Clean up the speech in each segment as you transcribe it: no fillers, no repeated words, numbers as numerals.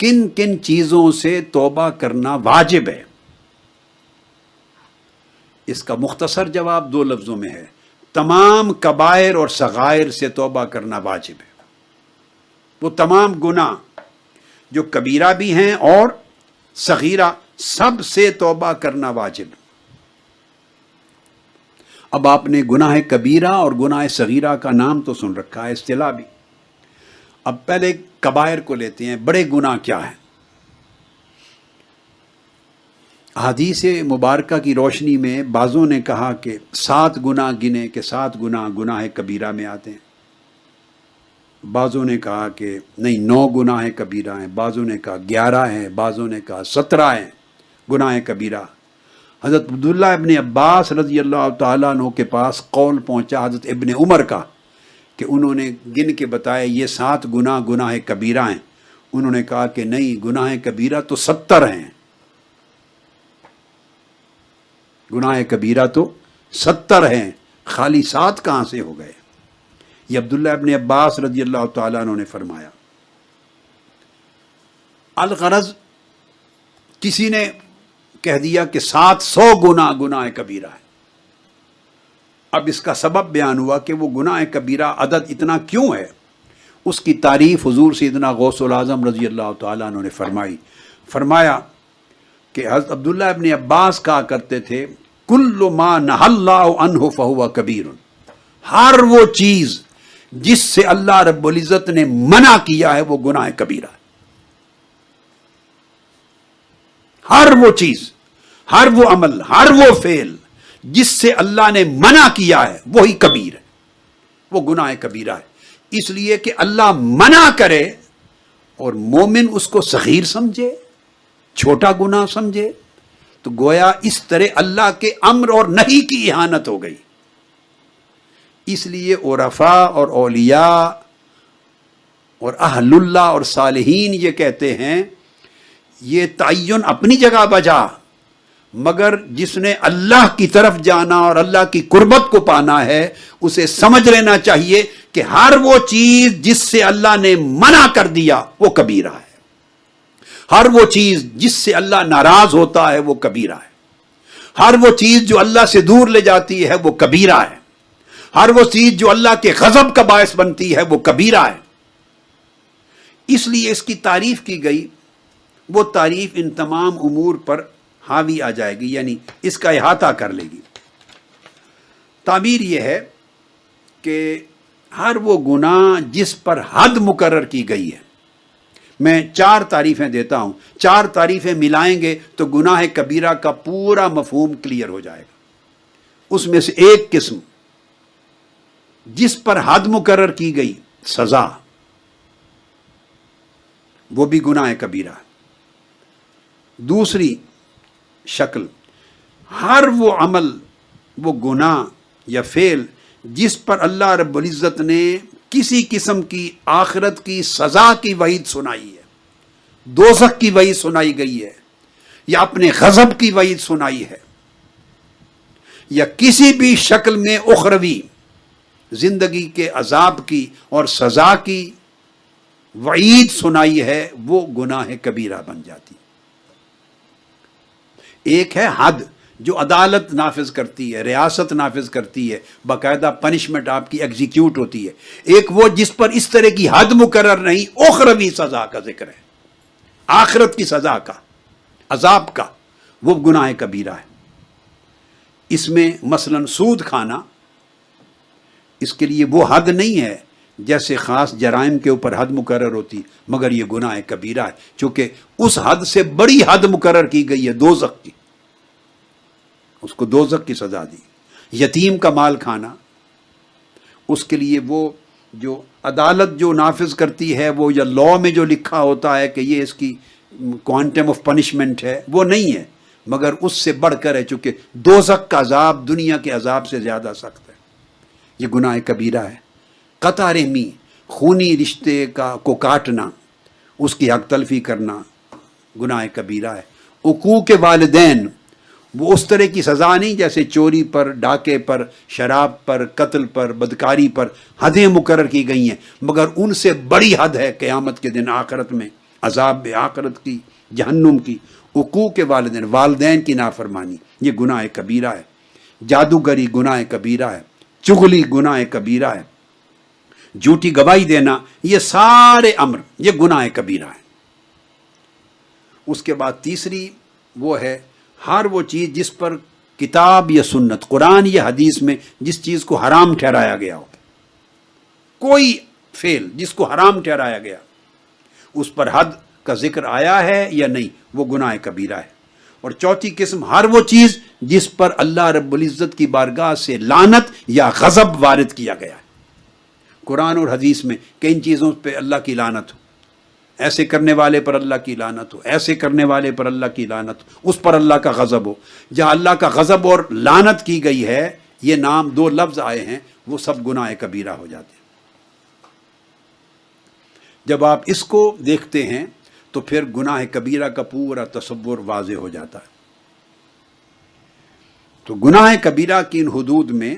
کن کن چیزوں سے توبہ کرنا واجب ہے؟ اس کا مختصر جواب 2 لفظوں میں ہے، تمام کبائر اور صغائر سے توبہ کرنا واجب ہے۔ وہ تمام گناہ جو کبیرہ بھی ہیں اور صغیرہ، سب سے توبہ کرنا واجب ہے۔ اب آپ نے گناہ کبیرہ اور گناہ صغیرہ کا نام تو سن رکھا ہے، اصطلاح بھی۔ اب پہلے کبائر کو لیتے ہیں، بڑے گناہ کیا ہیں؟ حدیث مبارکہ کی روشنی میں بعضوں نے کہا کہ 7 گناہ گنے کہ 7 گناہ گناہ کبیرہ میں آتے ہیں، بعضوں نے کہا کہ نہیں 9 گناہ کبیرہ ہیں، بعضوں نے کہا 11 ہیں، بعضوں نے کہا 17 ہیں گناہ کبیرہ۔ حضرت عبداللہ ابن عباس رضی اللہ تعالیٰ عنہ کے پاس قول پہنچا حضرت ابن عمر کا کہ انہوں نے گن کے بتایا یہ 7 گناہ گناہ کبیرہ ہیں۔ انہوں نے کہا کہ نہیں، گناہ کبیرہ تو 70 ہیں، گناہ کبیرہ تو 70 ہیں، خالی 7 کہاں سے ہو گئے؟ یہ عبداللہ ابن عباس رضی اللہ تعالیٰ عنہ نے فرمایا۔ الغرض کسی نے کہہ دیا کہ 700 گناہ گناہ کبیرہ ہے۔ اب اس کا سبب بیان ہوا کہ وہ گناہ کبیرہ عدد اتنا کیوں ہے؟ اس کی تعریف حضور سیدنا غوث العظم رضی اللہ تعالیٰ عنہ نے فرمایا کہ حضرت عبداللہ ابن عباس کہا کرتے تھے کل ما نہى اللہ عنہ فہو کبیر، ہر وہ چیز جس سے اللہ رب العزت نے منع کیا ہے وہ گناہ کبیرہ ہے۔ ہر وہ چیز، ہر وہ عمل، ہر وہ فعل جس سے اللہ نے منع کیا ہے وہی کبیر ہے، وہ گناہ کبیرہ ہے۔ اس لیے کہ اللہ منع کرے اور مومن اس کو صغیر سمجھے، چھوٹا گناہ سمجھے، تو گویا اس طرح اللہ کے امر اور نہی کی اہانت ہو گئی۔ اس لیے عرفاء اور اولیاء اور اہل اللہ اور صالحین یہ کہتے ہیں یہ تعین اپنی جگہ بجا، مگر جس نے اللہ کی طرف جانا اور اللہ کی قربت کو پانا ہے اسے سمجھ لینا چاہیے کہ ہر وہ چیز جس سے اللہ نے منع کر دیا وہ کبیرہ ہے، ہر وہ چیز جس سے اللہ ناراض ہوتا ہے وہ کبیرہ ہے، ہر وہ چیز جو اللہ سے دور لے جاتی ہے وہ کبیرہ ہے، ہر وہ چیز جو اللہ کے غضب کا باعث بنتی ہے وہ کبیرہ ہے۔ اس لیے اس کی تعریف کی گئی، وہ تعریف ان تمام امور پر حاوی آ جائے گی، یعنی اس کا احاطہ کر لے گی۔ تعبیر یہ ہے کہ ہر وہ گناہ جس پر حد مقرر کی گئی ہے، میں 4 تعریفیں دیتا ہوں، 4 تعریفیں ملائیں گے تو گناہ کبیرہ کا پورا مفہوم کلیئر ہو جائے گا۔ اس میں سے ایک قسم جس پر حد مقرر کی گئی، سزا، وہ بھی گناہ کبیرہ ہے۔ دوسری شکل، ہر وہ عمل، وہ گناہ یا فعل جس پر اللہ رب العزت نے کسی قسم کی آخرت کی سزا کی وعید سنائی ہے، دوزخ کی وعید سنائی گئی ہے، یا اپنے غضب کی وعید سنائی ہے، یا کسی بھی شکل میں اخروی زندگی کے عذاب کی اور سزا کی وعید سنائی ہے، وہ گناہ کبیرہ بن جاتی ہے۔ ایک ہے حد جو عدالت نافذ کرتی ہے، ریاست نافذ کرتی ہے، باقاعدہ پنشمنٹ آپ کی ایگزیکیوٹ ہوتی ہے۔ ایک وہ جس پر اس طرح کی حد مقرر نہیں، اخروی سزا کا ذکر ہے، آخرت کی سزا کا، عذاب کا، وہ گناہ کبیرہ ہے۔ اس میں مثلا سود کھانا، اس کے لیے وہ حد نہیں ہے جیسے خاص جرائم کے اوپر حد مقرر ہوتی، مگر یہ گناہ کبیرہ ہے، چونکہ اس حد سے بڑی حد مقرر کی گئی ہے دوزخ کی، اس کو دوزخ کی سزا دی۔ یتیم کا مال کھانا، اس کے لیے وہ جو عدالت جو نافذ کرتی ہے، وہ یا لاء میں جو لکھا ہوتا ہے کہ یہ اس کی کوانٹم آف پنشمنٹ ہے، وہ نہیں ہے، مگر اس سے بڑھ کر ہے، چونکہ دوزخ کا عذاب دنیا کے عذاب سے زیادہ سخت ہے۔ یہ گناہ کبیرہ ہے۔ قطع رحمی، خونی رشتے کو کاٹنا، اس کی حق تلفی کرنا گناہ کبیرہ ہے۔ عقوق والدین، وہ اس طرح کی سزا نہیں جیسے چوری پر، ڈاکے پر، شراب پر، قتل پر، بدکاری پر حدیں مقرر کی گئی ہیں، مگر ان سے بڑی حد ہے قیامت کے دن آخرت میں، عذاب آخرت کی، جہنم کی، حقوق والدین، والدین کی نافرمانی، یہ گناہ کبیرہ ہے، جادوگری گناہ کبیرہ ہے، چغلی گناہ کبیرہ ہے، جھوٹی گواہی دینا، یہ سارے امر یہ گناہ کبیرہ ہے۔ اس کے بعد تیسری وہ ہے ہر وہ چیز جس پر کتاب یا سنت، قرآن یا حدیث میں جس چیز کو حرام ٹھہرایا گیا ہو، کوئی فعل جس کو حرام ٹھہرایا گیا، اس پر حد کا ذکر آیا ہے یا نہیں، وہ گناہ کبیرہ ہے۔ اور چوتھی قسم ہر وہ چیز جس پر اللہ رب العزت کی بارگاہ سے لعنت یا غضب وارد کیا گیا ہے۔ قرآن اور حدیث میں کن چیزوں پہ اللہ کی لعنت ہو، ایسے کرنے والے پر اللہ کی لعنت ہو، ایسے کرنے والے پر اللہ کی لعنت ہو، اس پر اللہ کا غضب ہو، جہاں اللہ کا غضب اور لعنت کی گئی ہے، یہ نام دو لفظ آئے ہیں، وہ سب گناہ کبیرہ ہو جاتے ہیں۔ جب آپ اس کو دیکھتے ہیں تو پھر گناہ کبیرہ کا پورا تصور واضح ہو جاتا ہے۔ تو گناہ کبیرہ کی ان حدود میں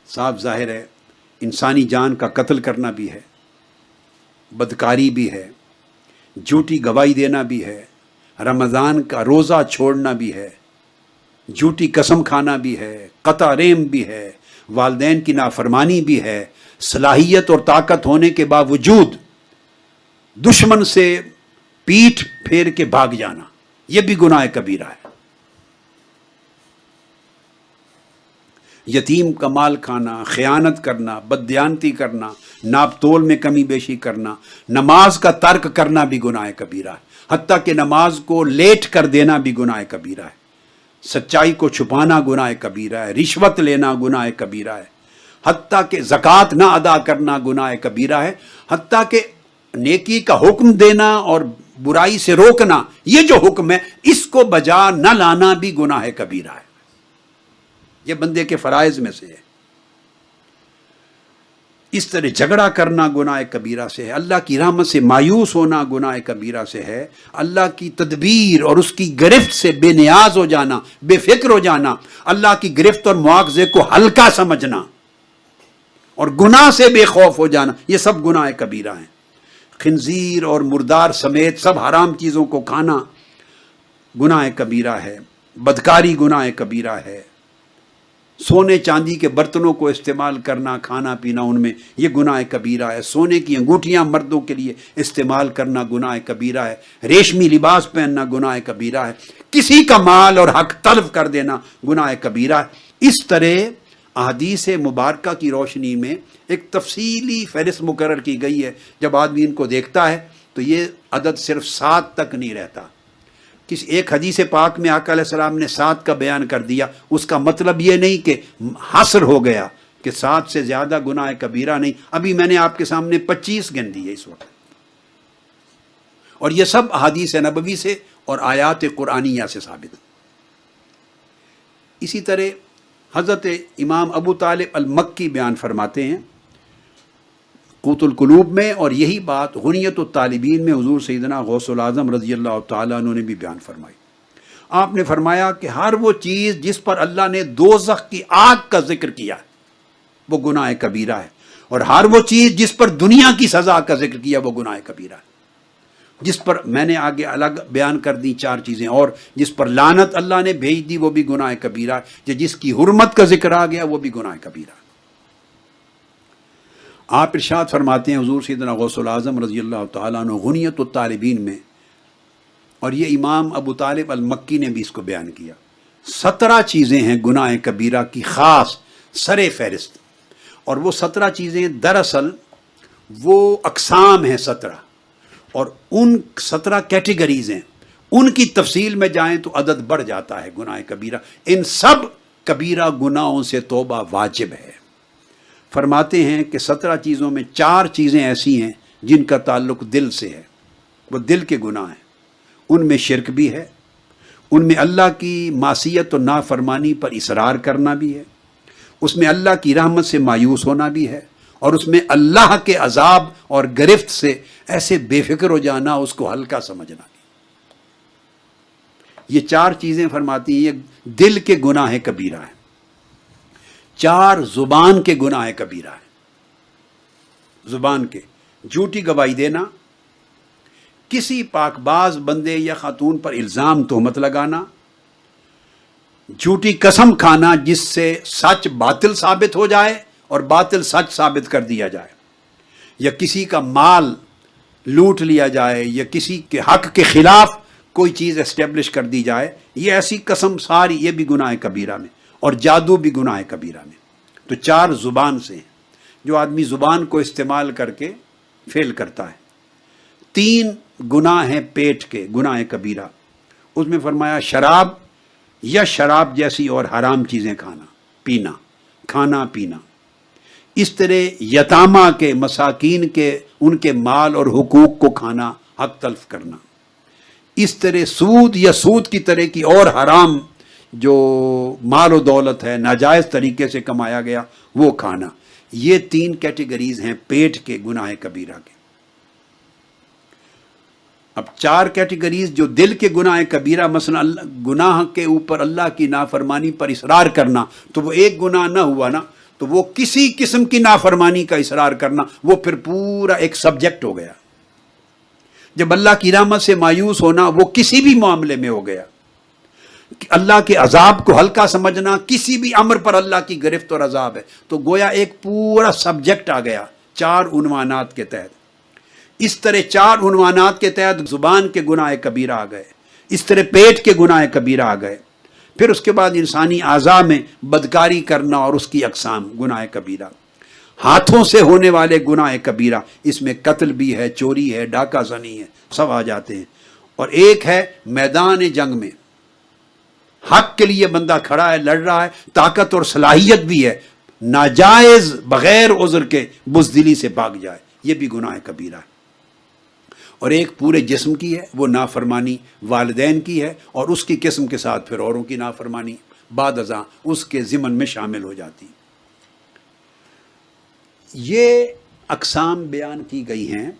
صاف ظاہر ہے انسانی جان کا قتل کرنا بھی ہے، بدکاری بھی ہے، جھوٹی گواہی دینا بھی ہے، رمضان کا روزہ چھوڑنا بھی ہے، جھوٹی قسم کھانا بھی ہے، قطع رحم بھی ہے، والدین کی نافرمانی بھی ہے، صلاحیت اور طاقت ہونے کے باوجود دشمن سے پیٹھ پھیر کے بھاگ جانا، یہ بھی گناہ کبیرہ ہے۔ یتیم کا مال کھانا، خیانت کرنا، بددیانتی کرنا، ناپ تول میں کمی بیشی کرنا، نماز کا ترک کرنا بھی گناہ کبیرہ ہے، حتیٰ کہ نماز کو لیٹ کر دینا بھی گناہ کبیرہ ہے، سچائی کو چھپانا گناہ کبیرہ ہے، رشوت لینا گناہ کبیرہ ہے، حتیٰ کہ زکوٰۃ نہ ادا کرنا گناہ کبیرہ ہے، حتیٰ کہ نیکی کا حکم دینا اور برائی سے روکنا، یہ جو حکم ہے اس کو بجا نہ لانا بھی گناہ کبیرہ ہے۔ یہ بندے کے فرائض میں سے ہے۔ اس طرح جھگڑا کرنا گناہ کبیرہ سے ہے، اللہ کی رحمت سے مایوس ہونا گناہ کبیرہ سے ہے، اللہ کی تدبیر اور اس کی گرفت سے بے نیاز ہو جانا، بے فکر ہو جانا، اللہ کی گرفت اور مواخذے کو ہلکا سمجھنا اور گناہ سے بے خوف ہو جانا، یہ سب گناہ کبیرہ ہیں۔ خنزیر اور مردار سمیت سب حرام چیزوں کو کھانا گناہ کبیرہ ہے، بدکاری گناہ کبیرہ ہے، سونے چاندی کے برتنوں کو استعمال کرنا، کھانا پینا ان میں، یہ گناہ کبیرہ ہے، سونے کی انگوٹھیاں مردوں کے لیے استعمال کرنا گناہ کبیرہ ہے، ریشمی لباس پہننا گناہ کبیرہ ہے، کسی کا مال اور حق تلف کر دینا گناہ کبیرہ ہے۔ اس طرح احادیث مبارکہ کی روشنی میں ایک تفصیلی فہرست مقرر کی گئی ہے، جب آدمی ان کو دیکھتا ہے تو یہ عدد صرف 7 تک نہیں رہتا۔ کسی ایک حدیث پاک میں آقا علیہ السلام نے 7 کا بیان کر دیا، اس کا مطلب یہ نہیں کہ حصر ہو گیا کہ 7 سے زیادہ گناہ کبیرہ نہیں، ابھی میں نے آپ کے سامنے 25 گن دی ہے اس وقت، اور یہ سب احادیث نبوی سے اور آیات قرآنیہ سے ثابت ہے۔ اسی طرح حضرت امام ابو طالب المکی بیان فرماتے ہیں قوت القلوب میں، اور یہی بات غنیت الطالبین میں حضور سیدنا غوث العظم رضی اللہ تعالیٰ عنہ نے بھی بیان فرمائی۔ آپ نے فرمایا کہ ہر وہ چیز جس پر اللہ نے دوزخ کی آگ کا ذکر کیا وہ گناہ کبیرہ ہے، اور ہر وہ چیز جس پر دنیا کی سزا کا ذکر کیا وہ گناہ کبیرہ ہے۔ جس پر میں نے آگے الگ بیان کر دی 4 چیزیں، اور جس پر لعنت اللہ نے بھیج دی وہ بھی گناہ کبیرہ ہے، جس کی حرمت کا ذکر آ گیا وہ بھی گناہ کبیرہ ہے۔ آپ ارشاد فرماتے ہیں حضور سیدنا غوث العظم رضی اللہ تعالیٰ عنہ غنیت الطالبین میں، اور یہ امام ابو طالب المکی نے بھی اس کو بیان کیا، 17 چیزیں ہیں گناہ کبیرہ کی خاص سر فہرست، اور وہ 17 چیزیں دراصل وہ اقسام ہیں 17، اور ان 17 کیٹیگریز ہیں، ان کی تفصیل میں جائیں تو عدد بڑھ جاتا ہے گناہ کبیرہ۔ ان سب کبیرہ گناہوں سے توبہ واجب ہے۔ فرماتے ہیں کہ 17 چیزوں میں 4 چیزیں ایسی ہیں جن کا تعلق دل سے ہے، وہ دل کے گناہ ہیں، ان میں شرک بھی ہے، ان میں اللہ کی معصیت و نافرمانی پر اصرار کرنا بھی ہے، اس میں اللہ کی رحمت سے مایوس ہونا بھی ہے، اور اس میں اللہ کے عذاب اور گرفت سے ایسے بے فکر ہو جانا، اس کو ہلکا سمجھنا بھی۔ یہ 4 چیزیں فرماتی ہیں یہ دل کے گناہ کبیرہ ہیں، 4 زبان کے گناہ کبیرہ ہیں۔ زبان کے جھوٹی گواہی دینا، کسی پاک باز بندے یا خاتون پر الزام تہمت لگانا، جھوٹی قسم کھانا جس سے سچ باطل ثابت ہو جائے اور باطل سچ ثابت کر دیا جائے، یا کسی کا مال لوٹ لیا جائے، یا کسی کے حق کے خلاف کوئی چیز اسٹیبلش کر دی جائے، یہ ایسی قسم ساری یہ بھی گناہ کبیرہ میں، اور جادو بھی گناہ کبیرہ میں۔ تو 4 زبان سے ہیں جو آدمی زبان کو استعمال کر کے فعل کرتا ہے۔ 3 گناہ ہیں پیٹ کے، گناہ کبیرہ، اس میں فرمایا شراب یا شراب جیسی اور حرام چیزیں کھانا پینا، اس طرح یتامہ کے، مساکین کے، ان کے مال اور حقوق کو کھانا، حق تلف کرنا، اس طرح سود یا سود کی طرح کی اور حرام جو مال و دولت ہے ناجائز طریقے سے کمایا گیا وہ کھانا۔ یہ 3 کیٹیگریز ہیں پیٹ کے گناہ کبیرہ کے۔ اب 4 کیٹیگریز جو دل کے گناہ کبیرہ، مثلا گناہ کے اوپر اللہ کی نافرمانی پر اصرار کرنا، تو وہ ایک گناہ نہ ہوا نا، تو وہ کسی قسم کی نافرمانی کا اصرار کرنا، وہ پھر پورا ایک سبجیکٹ ہو گیا۔ جب اللہ کی رحمت سے مایوس ہونا، وہ کسی بھی معاملے میں ہو گیا۔ اللہ کے عذاب کو ہلکا سمجھنا، کسی بھی امر پر اللہ کی گرفت اور عذاب ہے، تو گویا ایک پورا سبجیکٹ آ گیا 4 عنوانات کے تحت۔ اس طرح 4 عنوانات کے تحت زبان کے گناہ کبیرہ آ گئے، اس طرح پیٹ کے گناہ کبیرہ آ گئے، پھر اس کے بعد انسانی اعضاء میں بدکاری کرنا اور اس کی اقسام گناہ کبیرہ، ہاتھوں سے ہونے والے گناہ کبیرہ، اس میں قتل بھی ہے، چوری ہے، ڈاکہ زنی ہے، سب آ جاتے ہیں۔ اور ایک ہے میدان جنگ میں حق کے لیے بندہ کھڑا ہے، لڑ رہا ہے، طاقت اور صلاحیت بھی ہے، ناجائز بغیر عذر کے بزدلی سے بھاگ جائے، یہ بھی گناہ کبیرہ ہے۔ اور ایک پورے جسم کی ہے، وہ نافرمانی والدین کی ہے، اور اس کی قسم کے ساتھ پھر اوروں کی نافرمانی بعد ازاں اس کے ضمن میں شامل ہو جاتی۔ یہ اقسام بیان کی گئی ہیں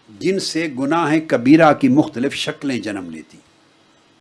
جن سے گناہ کبیرہ کی مختلف شکلیں جنم لیتی۔